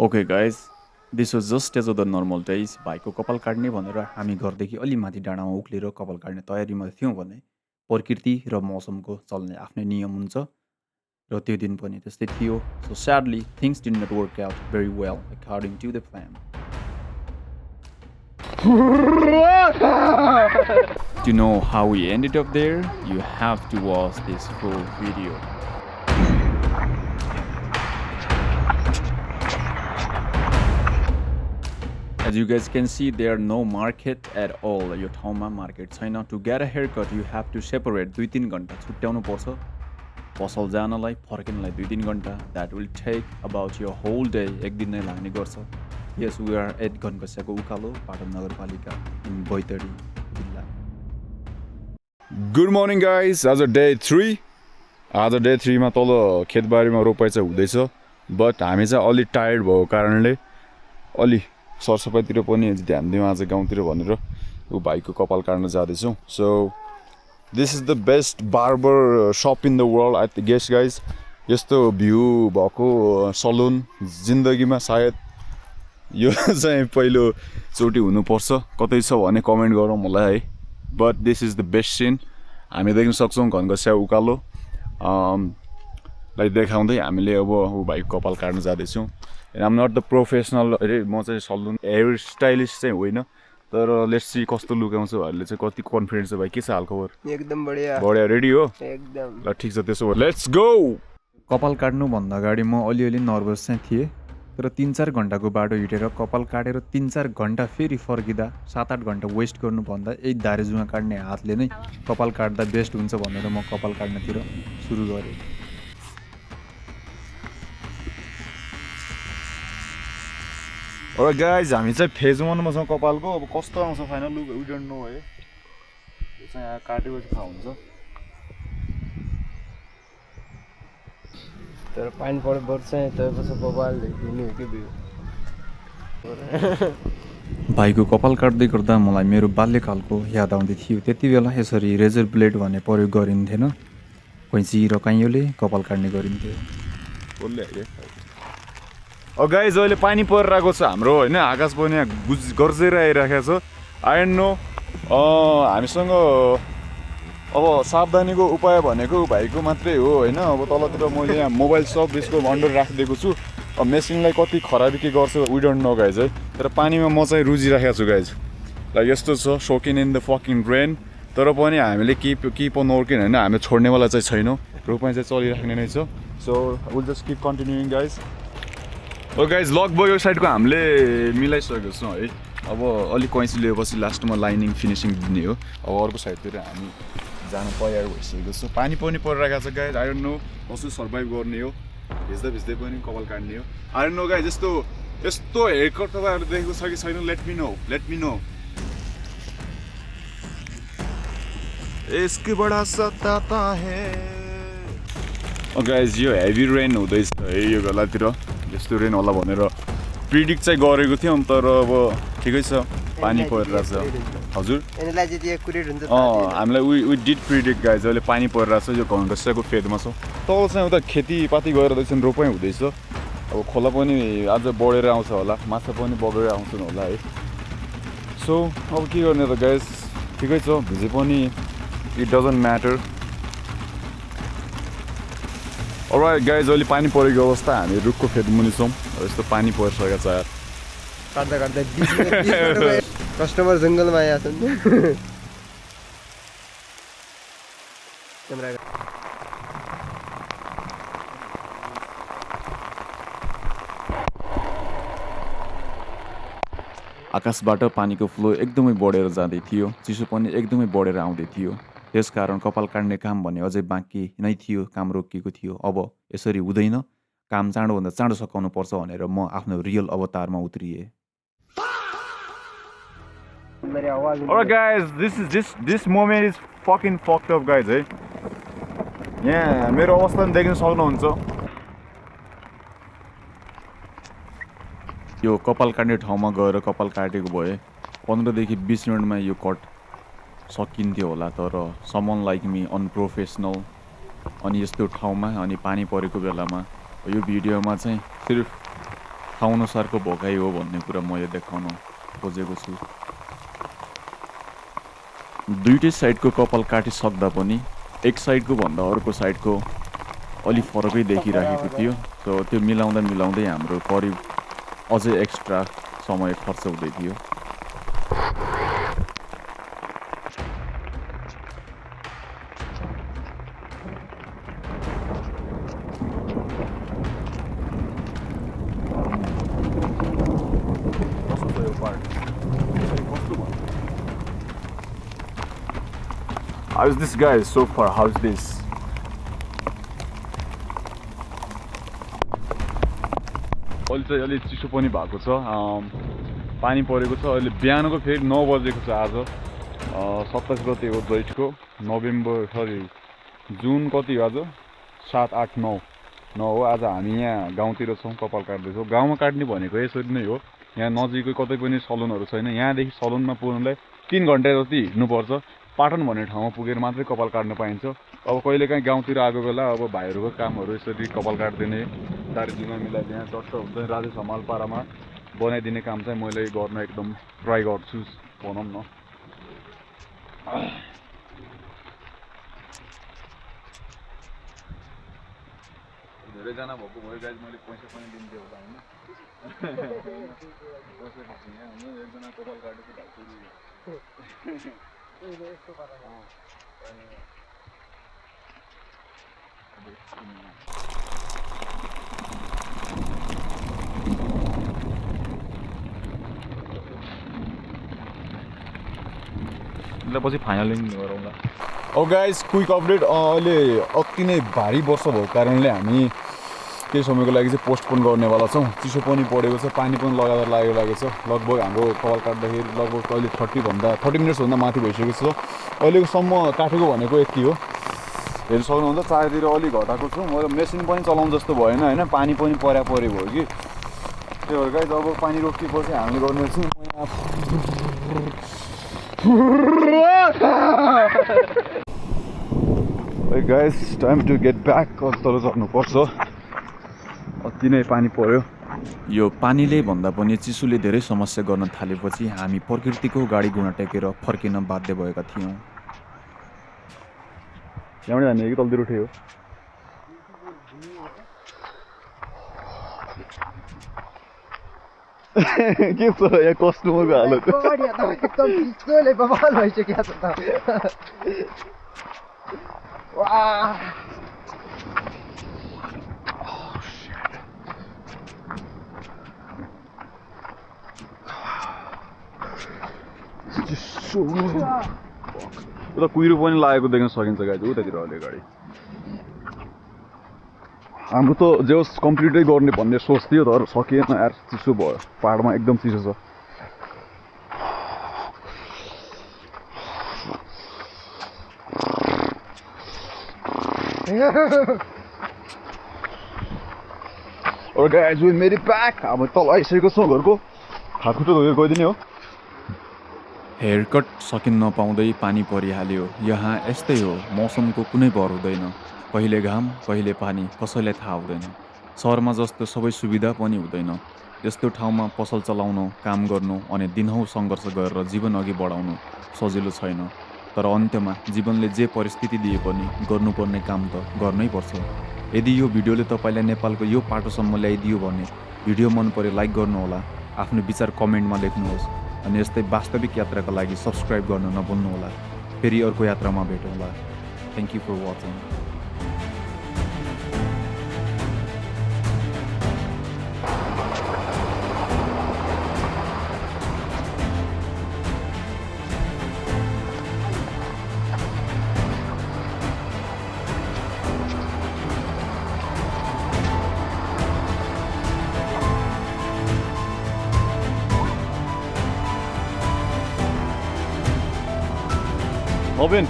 Okay guys, this was just as other normal days. भाइको कपाल काट्ने भनेर हामी घरदेखि अलि माथि डाँडामा उक्लेर कपाल काट्ने तयारीमा थियौँ भने प्रकृति र मौसमको चल्ने आफ्नै नियम हुन्छ र त्यो दिन पनि त्यस्तै थियो. So sadly, things did not work out very well according to the plan. To know how we ended up there, you have to watch this full video. As you guys can see, there are no market at all. यो ठाउँमा market छैन. To get a haircut, you have to separate 2-3 घण्टा छुट्याउनु पर्छ. पसल जानलाई फर्किनलाई 2-3 घण्टा. That will take about your whole day. एक दिन नै लाग्ने गर्छ. Yes, we are at घनकस्याको उकालो पाटन नगरपालिका in बैतडी जिल्ला. Good morning guys. आज डे 3. आज डे 3 मा तल खेतबारीमा रोपाइ चाहिँ हुँदैछ. बट हामी चाहिँ अलि टायर्ड भएको कारणले अलि सरसफाइतिर पनि ध्यान दिउँ आज गाउँतिर भनेर उ भाइको कपाल काट्न जाँदैछौँ. So this is the best barber shop in the world I guess guys. यस्तो भ्यू भएको सलुन जिन्दगीमा सायद यो चाहिँ पहिलोचोटि हुनुपर्छ. कतै छ भने कमेन्ट गरौँ मलाई है. But this is the best scene. हामी देख्न सक्छौँ घनकस्या उकालो लाई देखाउँदै हामीले अब उ भाइको कपाल काट्न जाँदैछौँ. आम नट द प्रोफेसनल अरे म चाहिँ सलुन हेयर स्टाइलिस्ट चाहिँ होइन. तर लेट्स सी कस्तो लुकाउँछहरूले चाहिँ कति कन्फिडेन्स छ भाइ. के छ हालखबर? एकदम बढिया. बढिया रेडी हो? एकदम. ल ठिक छ त्यसो भए लेट्स गो. कपाल काट्नुभन्दा अगाडि म अलिअलि नर्भस चाहिँ थिएँ. तर 3-4 घण्टाको बाटो हिँडेर कपाल काटेर 3-4 घण्टा फेरि फर्किँदा 7-8 घण्टा वेस्ट गर्नुभन्दा यही दारेजुवा काट्ने हातले नै कपाल काट्दा बेस्ट हुन्छ भनेर म कपाल काट्नतिर सुरु गरेँ. Alright guys, हामी चाहिँ फेज 1 मा छौँ कपालको. अब कस्तो आउँछ final look we don't know है. यो चाहिँ यहाँ काटेपछि थाहा हुन्छ. तर पानी परे पर्छ त्यसपछि कपाल देखिने हो कि बिउ. भाइको कपाल काट्दै गर्दा मलाई मेरो बाल्यकालको याद आउँदै थियो. त्यति बेला यसरी रेजर ब्लेड भन्ने प्रयोग गरिन्थेन. कैँची र काइँयोले कपाल काट्ने गरिन्थ्यो. बोल्दै है. गाइज अहिले पानी परिरहेको छ हाम्रो होइन. आकाश पनि यहाँ गर्जेर आइरहेको छ. आई डोन्ट नो हामीसँग अब सावधानीको उपाय भनेको भाइको मात्रै हो होइन. अब तलतिर मैले यहाँ मोबाइल सप यसको अन्डर राखिदिएको छु. अब मेसिनलाई कति खराबी के गर्छ वी डोन्ट नो गाइज है. तर पानीमा म चाहिँ रुजिराखेको छु गाइज. लाइक यस्तो छ सोकिन इन द फकिङ रेन. तर पनि हामीले किप अन वर्किङ होइन. हामी छोड्नेवाला चाहिँ छैनौँ. रोपाइ चाहिँ चलिराख्ने नै छ. So will just keep continuing guys. Oh guys लगभग यो साइडको हामीले मिलाइसकेको छौँ है. अब अलिक कैँची लिएपछि लास्टमा लाइनिङ फिनिसिङ दिने हो. अब अर्को साइडतिर हामी जान तयार भइसकेको छ. पानी पनि परिरहेको छ गाइज. आई डोन्ट नो कसो सर्भाइभ गर्ने हो. भिज्दै भिज्दै पनि कपाल काट्ने हो. I don't know guys. यस्तो हेयरकट तपाईँहरू देखेको छ कि छैन लेट मी नो. यसको बडा सताता है. गाइज यो हेभी रेन हुँदैछ है यो बेलातिर. यस्तो रेन होला भनेर प्रिडिक्ट चाहिँ गरेको थियौँ. तर अब ठिकै छ पानी परिरहेछ. हजुर हामीलाई वी डिड प्रिडिक्ट गाइज. अहिले पानी परिरहेछ. यो घनकस्याको फेदमा छ. तल चाहिँ उता खेतीपाती गरेर एकछिन रोपाइ हुँदैछ. अब खोला पनि आज बढेर आउँछ होला. माछा पनि बगेर आउँछन् होला है. सो अब के गर्ने त गाइज. ठिकै छ भिजे पनि it doesn't matter. All right guys अहिले पानी परेको अवस्था. हामी रुखको फेदमुनि छौँ. यस्तो पानी परिसकेको छ यार. काट्दा काट्दा कस्टमर जङ्गलमा आएका छन्. आकाशबाट पानीको फ्लो एकदमै बढेर जाँदै थियो. चिसो पनि एकदमै बढेर आउँदै थियो. त्यसकारण कपाल काट्ने काम भने अझै बाँकी नै थियो. काम रोकिएको थियो. अब यसरी हुँदैन. काम चाँडोभन्दा चाँडो सकाउनु पर्छ भनेर म आफ्नो real अवतारमा उत्रिएँ. Alright guys, this moment is fucking fucked up guys है. यहाँ मेरो अवस्था पनि देख्न सक्नुहुन्छ. यो कपाल काट्ने ठाउँमा गएर कपाल काटेको भए 15 देखि 20 मिनटमा यो कट सकिन्थ्यो होला. तर समन लाइक मी अनप्रोफेसनल अनि यस्तो ठाउँमा अनि पानी परेको बेलामा यो भिडियोमा चाहिँ सिर्फ ठाउँअनुसारको भोकाइ हो भन्ने कुरा मैले देखाउन खोजेको छु। दुईटै साइडको कपाल काटिसक्दा पनि एक साइडको भन्दा अर्को साइडको अलि फरकै देखिराखेको थियो। सो त्यो मिलाउँदै हाम्रो करिब अझै एक्स्ट्रा समय खर्च हुँदै थियो। How's this guys so far? How's this? अहिले चाहिँ अलि चिसो पनि भएको छ, पानी परेको छ। अहिले बिहानको फेरि 9 बजेको छ। आज 27 गते हो जैठको, जुन कति हो आज? 7, 8, 9 हो। आज हामी यहाँ गाउँतिर छौँ, कपाल काट्दैछौँ। गाउँमा काट्ने भनेको यसरी नै हो। यहाँ नजिकै कतै पनि सलुनहरू छैन। यहाँदेखि सलुनमा पुग्नलाई 3 घन्टा जति हिँड्नुपर्छ। पाटन भन्ने ठाउँमा पुगेर मात्रै कपाल काट्न पाइन्छ। अब कहिलेकाहीँ गाउँतिर आएको बेला अब भाइहरूको कामहरू यसरी कपाल काटिदिने, दार्जिलिङमा मिलाइदिने, चट्ट हुन्छ राजेश हमाल पारामा बनाइदिने काम चाहिँ मैले गर्न एकदम ट्राई गर्छु भनौँ न। धेरैजना भएको भयो गाइज, मैले पैसा पनि दिन्थेँ होला होइन। एकजना कपाल काटेको पछि फाइनलिङ गरौँला। अब गाइज क्विक अपडेट, अहिले अति नै भारी वर्षा भएको कारणले हामी केही समयको लागि चाहिँ पोस्टपोन गर्नेवाला छौँ। चिसो पनि परेको छ, पानी पनि लगातार लागेको छ। लगभग हाम्रो कपाल काट्दाखेरि लगभग अहिले 30 मिनट्सभन्दा माथि भइसकेको छ। अहिलेकोसम्म काटेको भनेको यति हो, हेर्नु सक्नुहुन्छ। चारतिर अलिक घटाएको छु, म मेसिन पनि चलाउनु जस्तो भएन होइन, पानी पनि परे भयो कि। त्यही भएर गाइज अब पानी रोकिएपछि हामीले गर्नेछौँ। Guys time to get back. तल चढ्नुपर्छ, अति नै पानी पर्यो। यो पानीले भन्दा पनि चिसोले धेरै समस्या गर्न थालेपछि हामी प्रकृतिको गाडी घुँडा टेकेर फर्किन बाध्य भएका थियौँ। यहाँबाट जाने कि तलतिर उठ्यो? के छ यहाँ कस्टमरको हालत? एकदम चिसोले बवाल भइसक्यो त। वाह उता कुहिरो पनि लागेको देख्न सकिन्छ गाइज, उतातिर अहिले गाडी। हाम्रो त जे होस् कम्प्लिटै गर्ने भन्ने सोच थियो, तर सकिएन यार, चिसो भयो। पाहाडमा एकदम चिसो छ। और guys we made it back. अब तल आइसकेको छौँ घरको। हातखुट्टा धोएर गइदिने हो। हेयरकट सकिन नपाउँदै पानी परिहाल्यो। यहाँ यस्तै हो, मौसमको कुनै भर हुँदैन। कहिले घाम कहिले पानी, कसैलाई थाहा हुँदैन। सहरमा जस्तो सबै सुविधा पनि हुँदैन। यस्तो ठाउँमा पसल चलाउनु, काम गर्नु अनि दिनहुँ सङ्घर्ष गरेर जीवन अघि बढाउनु सजिलो छैन। तर अन्त्यमा जीवनले जे परिस्थिति दिए पनि गर्नुपर्ने काम त गर्नै पर्छ। यदि यो भिडियोले तपाईँलाई नेपालको यो पाटोसम्म ल्याइदियो भने भिडियो मन परे लाइक गर्नुहोला, आफ्नो विचार कमेन्टमा लेख्नुहोस् अनि यस्तै वास्तविक यात्राका लागि सब्सक्राइब गर्न नभुल्नुहोला। फेरि अर्को यात्रामा भेटौँला। Thank you for watching. Robin.